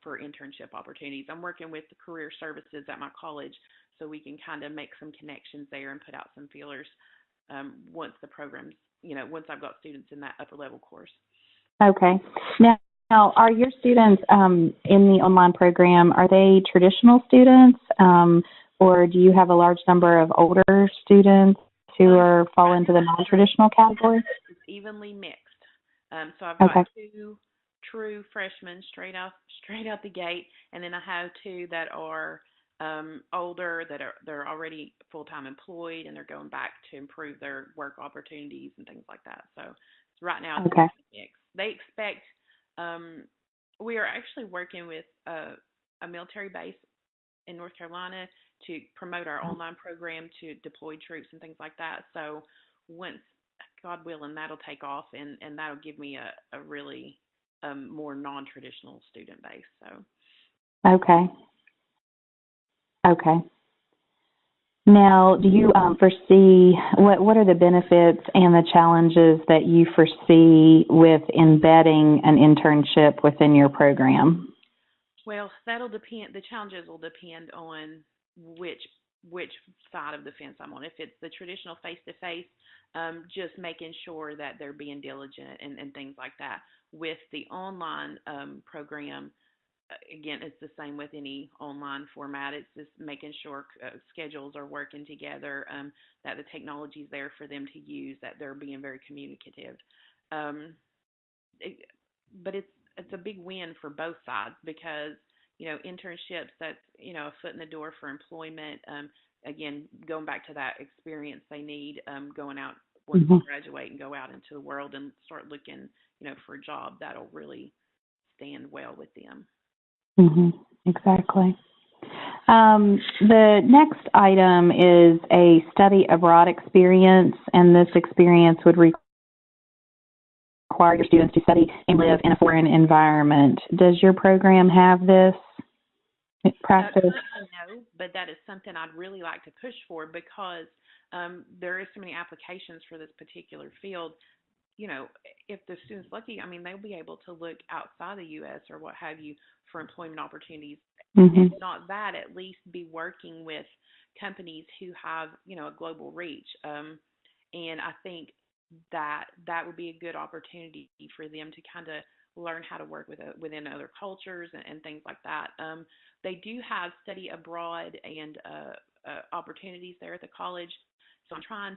for internship opportunities. I'm working with the career services at my college, so we can kind of make some connections there and put out some feelers once the programs, once I've got students in that upper level course. Okay. Now, are your students in the online program, are they traditional students, or do you have a large number of older students who fall into the non-traditional category? It's evenly mixed. So I've got Okay. two true freshmen straight out the gate, and then I have two that are older, they're already full-time employed, and they're going back to improve their work opportunities and things like that. So right now it's Okay. mixed. They expect we are actually working with a military base in North Carolina to promote our online program to deploy troops and things like that. So once, God willing, that'll take off, and that'll give me a really more non-traditional student base. So. Okay. Okay. Now, do you foresee, what are the benefits and the challenges that you foresee with embedding an internship within your program? Well, that'll depend. The challenges will depend on which side of the fence I'm on. If it's the traditional face-to-face, just making sure that they're being diligent and things like that. With the online program, again, it's the same with any online format. It's just making sure schedules are working together, that the technology is there for them to use, that they're being very communicative. Um, but it's a big win for both sides because internships, that's a foot in the door for employment. Again, going back to that experience they need, going out once they graduate and go out into the world and start looking for a job, that'll really stand well with them. Exactly. The next item is a study abroad experience, and this experience would require your students to study and live in a foreign environment. Does your program have this practice? No, but that is something I'd really like to push for because there is so many applications for this particular field. If the student's lucky, they'll be able to look outside the U.S. or what have you for employment opportunities. And not that, at least be working with companies who have, a global reach. And I think that would be a good opportunity for them to kind of learn how to work within other cultures and things like that. They do have study abroad and opportunities there at the college. So I'm trying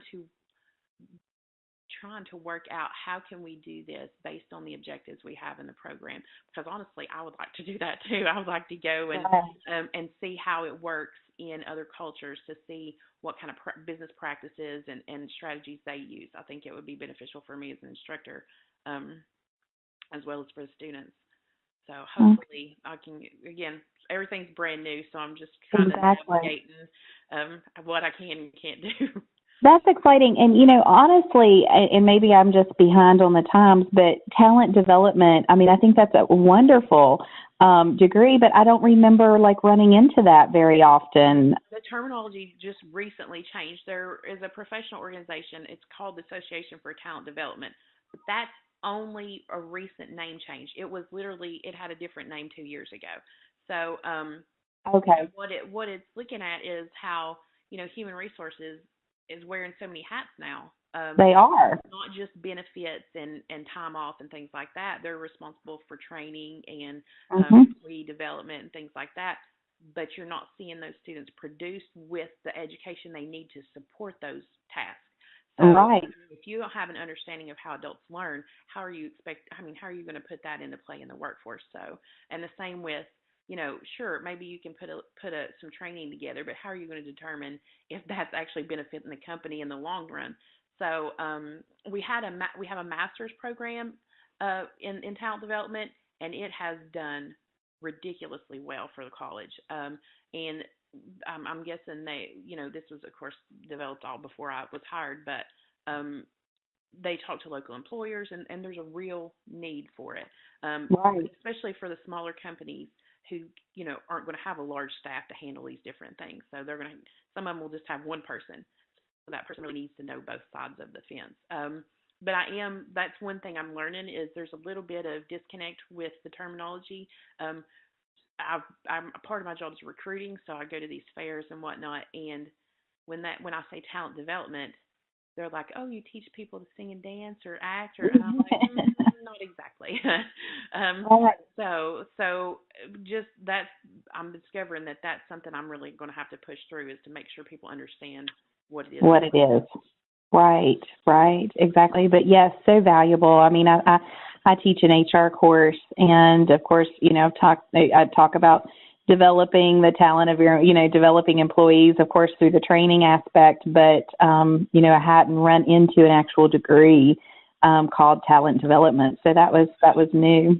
to work out how can we do this based on the objectives we have in the program, because honestly I would like to do that too. I would like to go and see how it works in other cultures, to see what kind of business practices and strategies they use. I think it would be beneficial for me as an instructor, as well as for the students. So hopefully I can, again, everything's brand new, so I'm just trying to navigate what I can and can't do. That's exciting. And, honestly, and maybe I'm just behind on the times, but talent development, I think that's a wonderful degree, but I don't remember running into that very often. The terminology just recently changed. There is a professional organization. It's called the Association for Talent Development. But that's only a recent name change. It was literally, it had a different name 2 years ago. So okay. What it's looking at is how, human resources is wearing so many hats now. They are. Not just benefits and time off and things like that. They're responsible for training and employee development and things like that. But you're not seeing those students produce with the education they need to support those tasks. So if you don't have an understanding of how adults learn, how are you going to put that into play in the workforce? So, and the same with, sure, maybe you can put some training together, but how are you going to determine if that's actually benefiting the company in the long run? So we have a master's program in talent development, and it has done ridiculously well for the college. And I'm guessing this was, of course, developed all before I was hired, but they talk to local employers, and there's a real need for it, especially for the smaller companies who, aren't going to have a large staff to handle these different things. So some of them will just have one person. So that person really needs to know both sides of the fence. but that's one thing I'm learning is there's a little bit of disconnect with the terminology. Um, I'm a part of my job is recruiting, so I go to these fairs and whatnot. And when I say talent development, they're like, "Oh, you teach people to sing and dance or act," and I'm like, "Not exactly." um, Right. so just that's I'm discovering that that's something I'm really going to have to push through is to make sure people understand what it is What it is. Right, right, exactly. But yes, so valuable. I mean, I teach an HR course, and of course, I talk about developing the talent of developing employees, of course, through the training aspect. But I hadn't run into an actual degree called talent development, so that was new.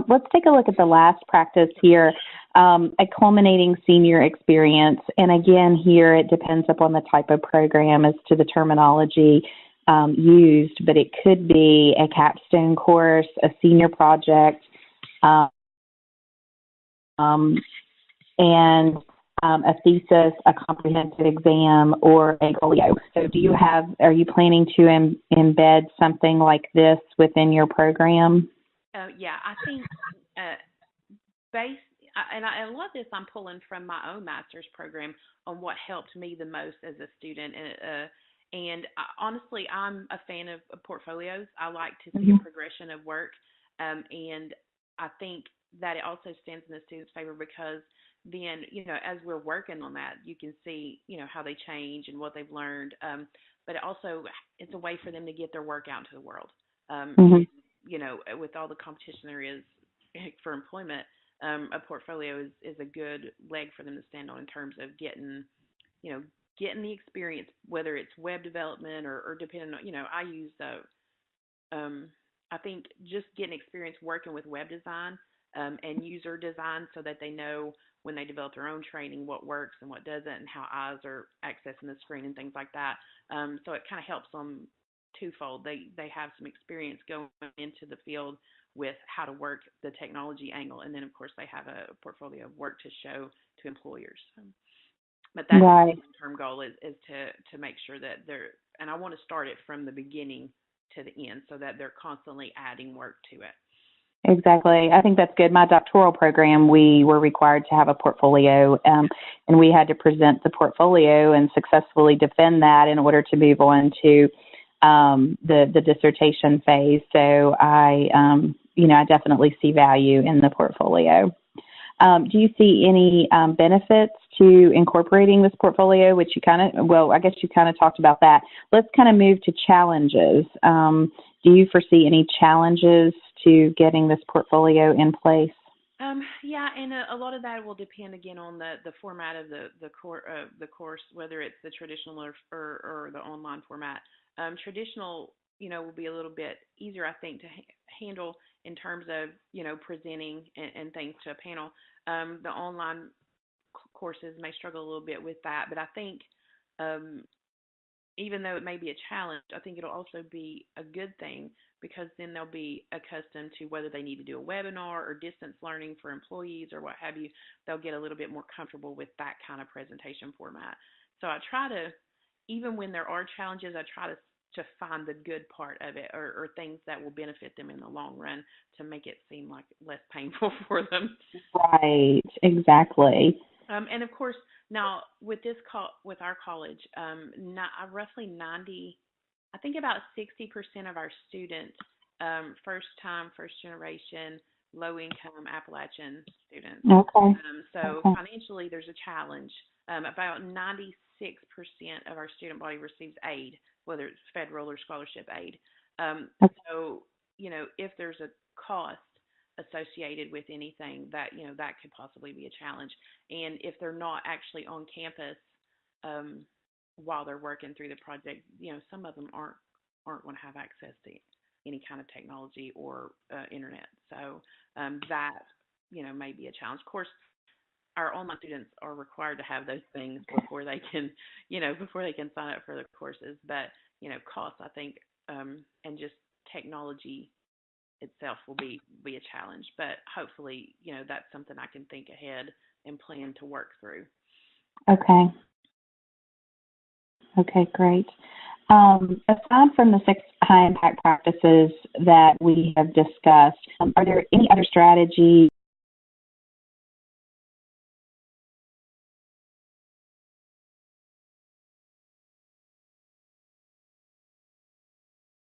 Let's take a look at the last practice here, a culminating senior experience. And again, here it depends upon the type of program as to the terminology used, but it could be a capstone course, a senior project, um, and a thesis, a comprehensive exam, or a folio. So are you planning to embed something like this within your program? Yeah, I think uh, base and a lot of this I'm pulling from my own master's program on what helped me the most as a student. And honestly, I'm a fan of portfolios. I like to see Mm-hmm. a progression of work, and I think that it also stands in the student's favor because then as we're working on that, you can see how they change and what they've learned. But it also it's a way for them to get their work out into the world. Mm-hmm. With all the competition there is for employment, a portfolio is a good leg for them to stand on in terms of you know, getting the experience, whether it's web development or depending on, I use um, I think just getting experience working with web design and user design so that they know when they develop their own training what works and what doesn't and how eyes are accessing the screen and things like that. So it kind of helps them twofold. They have some experience going into the field with how to work the technology angle, and then of course they have a portfolio of work to show to employers. But that's my Right. long-term goal is to make sure that they're, and I want to start it from the beginning to the end so that they're constantly adding work to it. Exactly. I think that's good. My doctoral program, we were required to have a portfolio, and we had to present the portfolio and successfully defend that in order to move on to the dissertation phase. So I definitely see value in the portfolio. Do you see any benefits to incorporating this portfolio, which I guess you kind of talked about that. Let's kind of move to challenges. Do you foresee any challenges to getting this portfolio in place? Yeah, and a lot of that will depend again on the format of the course, whether it's the traditional or the online format. Traditional, will be a little bit easier, I think, to handle in terms of presenting and things to a panel. The online courses may struggle a little bit with that, but I think um, even though it may be a challenge, I think it'll also be a good thing because then they'll be accustomed to whether they need to do a webinar or distance learning for employees or what have you. They'll get a little bit more comfortable with that kind of presentation format. So I try to, even when there are challenges, I try to find the good part of it or things that will benefit them in the long run to make it seem like less painful for them. Right, exactly. And of course, now with with our college, roughly 90, I think about 60% of our students, first time, first generation, low income Appalachian students. Okay. So Okay. financially, there's a challenge. About 96% of our student body receives aid, whether it's federal or scholarship aid. So, if there's a cost associated with anything that could possibly be a challenge. And if they're not actually on campus um, while they're working through the project, some of them aren't going to have access to any kind of technology or internet. So that may be a challenge. Of course, our online students are required to have those things before they can before they can sign up for the courses. But costs, I think, and just technology itself will be a challenge. But hopefully, that's something I can think ahead and plan to work through. Okay. Okay, great. Aside from the 6 high impact practices that we have discussed, are there any other strategies